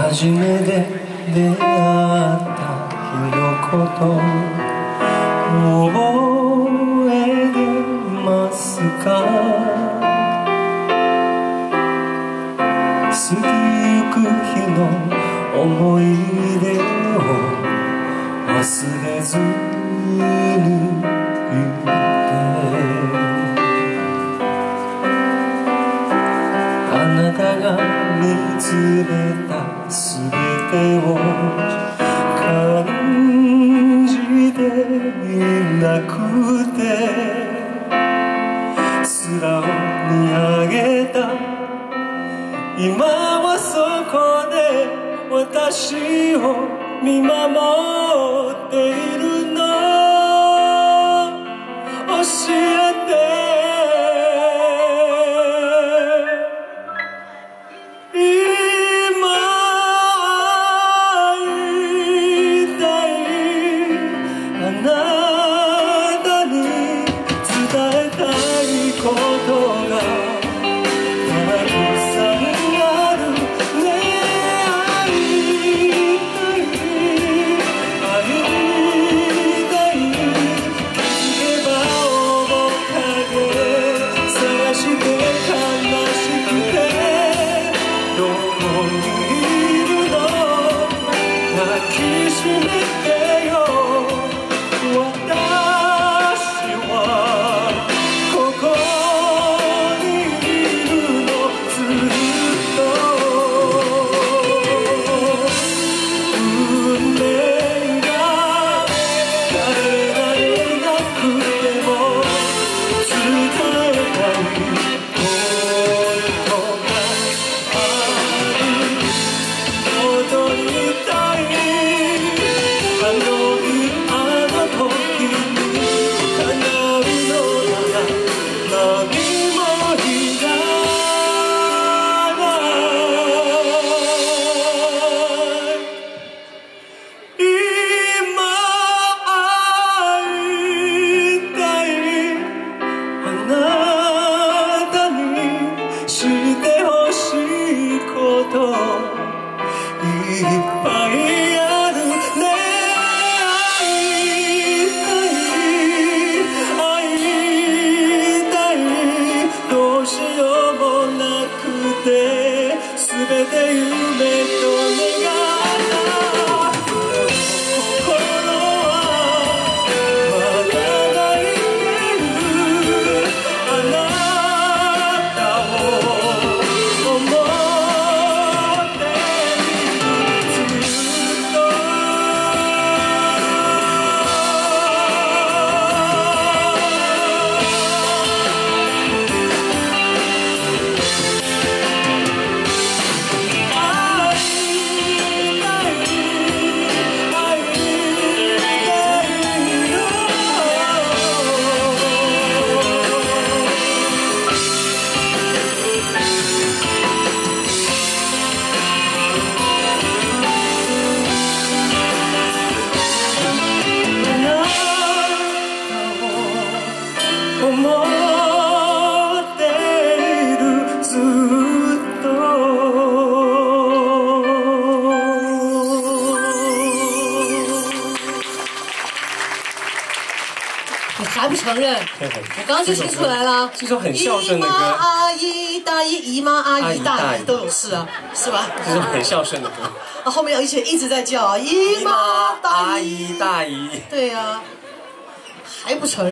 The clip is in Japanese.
初めて出会った日のこと覚えてますか？過ぎゆく日の思い出を忘れずにいて、あなたが見つめたすべてを感じていなくて、空を見上げた今はそこで私を見守っているの、教えて。还不承认？我刚刚就听出来了，是一首很孝顺的歌。阿姨大姨、姨妈阿姨大姨都有事啊，是吧？这首很孝顺的歌。啊，后面而且一直在叫啊，姨妈大姨大姨。对呀，还不承认。